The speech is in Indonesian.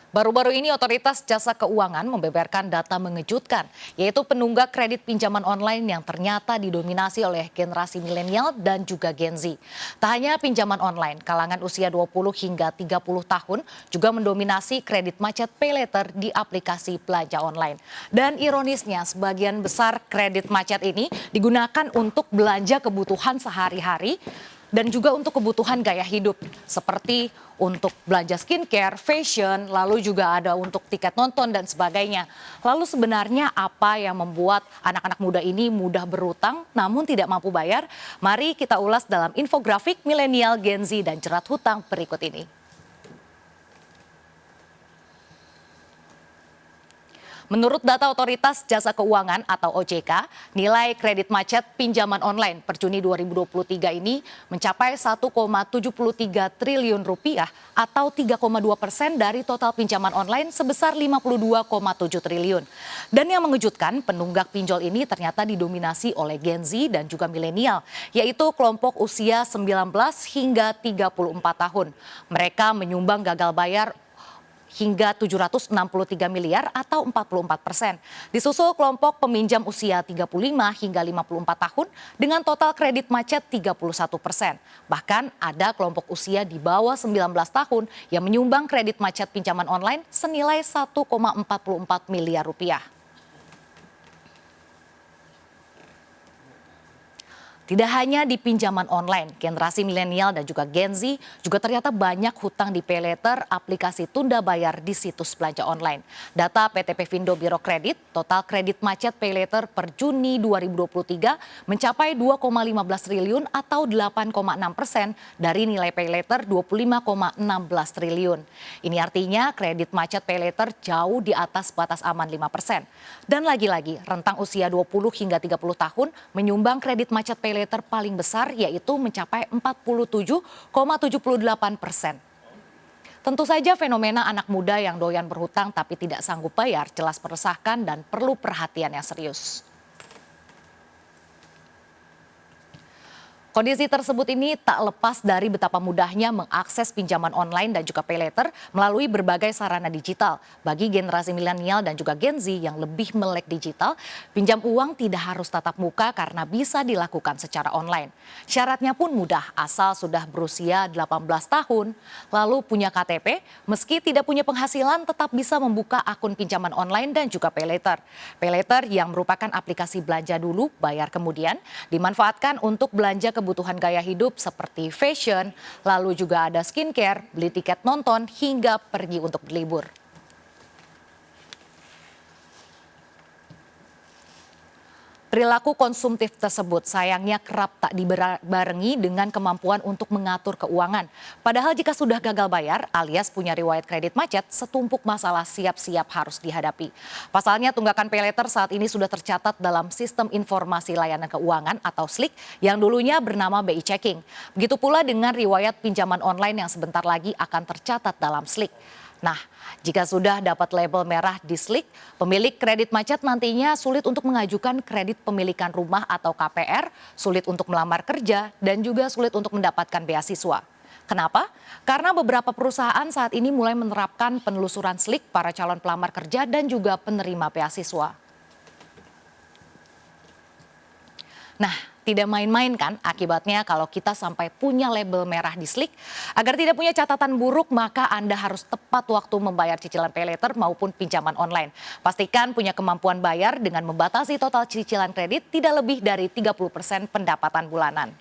Baru-baru ini Otoritas Jasa Keuangan membeberkan data mengejutkan, yaitu penunggak kredit pinjaman online yang ternyata didominasi oleh generasi milenial dan juga Gen Z. Tak hanya pinjaman online, kalangan usia 20 hingga 30 tahun juga mendominasi kredit macet pay later di aplikasi belanja online. Dan ironisnya, sebagian besar kredit macet ini digunakan untuk belanja kebutuhan sehari-hari dan juga untuk kebutuhan gaya hidup seperti untuk belanja skincare, fashion, lalu juga ada untuk tiket nonton dan sebagainya. Lalu sebenarnya apa yang membuat anak-anak muda ini mudah berutang namun tidak mampu bayar? Mari kita ulas dalam infografik milenial, Gen Z dan jerat hutang berikut ini. Menurut data Otoritas Jasa Keuangan atau OJK, nilai kredit macet pinjaman online per Juni 2023 ini mencapai 1,73 triliun rupiah atau 3,2% dari total pinjaman online sebesar 52,7 triliun. Dan yang mengejutkan, penunggak pinjol ini ternyata didominasi oleh Gen Z dan juga milenial, yaitu kelompok usia 19 hingga 34 tahun. Mereka menyumbang gagal bayar hingga 763 miliar atau 44%. Disusul kelompok peminjam usia 35 hingga 54 tahun dengan total kredit macet 31%. Bahkan ada kelompok usia di bawah 19 tahun yang menyumbang kredit macet pinjaman online senilai 1,44 miliar rupiah. Tidak hanya di pinjaman online, generasi milenial dan juga Gen Z juga ternyata banyak hutang di pay later aplikasi tunda bayar di situs belanja online. Data PT Pevindo Biro Kredit, total kredit macet pay later per Juni 2023 mencapai 2,15 triliun atau 8,6% dari nilai pay later 25,16 triliun. Ini artinya kredit macet pay later jauh di atas batas aman 5%. Dan lagi-lagi, rentang usia 20 hingga 30 tahun menyumbang kredit macet pay later paling besar, yaitu mencapai 47,78%. Tentu saja fenomena anak muda yang doyan berhutang tapi tidak sanggup bayar jelas meresahkan dan perlu perhatian yang serius. Kondisi tersebut ini tak lepas dari betapa mudahnya mengakses pinjaman online dan juga pay later melalui berbagai sarana digital. Bagi generasi milenial dan juga Gen Z yang lebih melek digital, pinjam uang tidak harus tatap muka karena bisa dilakukan secara online. Syaratnya pun mudah, asal sudah berusia 18 tahun, lalu punya KTP, meski tidak punya penghasilan tetap bisa membuka akun pinjaman online dan juga pay later. Pay later yang merupakan aplikasi belanja dulu, bayar kemudian, dimanfaatkan untuk belanja kebutuhan gaya hidup seperti fashion, lalu juga ada skincare, beli tiket nonton, hingga pergi untuk berlibur. Perilaku konsumtif tersebut sayangnya kerap tak dibarengi dengan kemampuan untuk mengatur keuangan. Padahal jika sudah gagal bayar alias punya riwayat kredit macet, setumpuk masalah siap-siap harus dihadapi. Pasalnya tunggakan pay later saat ini sudah tercatat dalam Sistem Informasi Layanan Keuangan atau SLIK yang dulunya bernama BI Checking. Begitu pula dengan riwayat pinjaman online yang sebentar lagi akan tercatat dalam SLIK. Nah, jika sudah dapat label merah di SLIK, pemilik kredit macet nantinya sulit untuk mengajukan kredit pemilikan rumah atau KPR, sulit untuk melamar kerja, dan juga sulit untuk mendapatkan beasiswa. Kenapa? Karena beberapa perusahaan saat ini mulai menerapkan penelusuran SLIK para calon pelamar kerja dan juga penerima beasiswa. Nah, tidak main-main kan akibatnya kalau kita sampai punya label merah di SLIK. Agar tidak punya catatan buruk, maka Anda harus tepat waktu membayar cicilan pay later maupun pinjaman online. Pastikan punya kemampuan bayar dengan membatasi total cicilan kredit tidak lebih dari 30% pendapatan bulanan.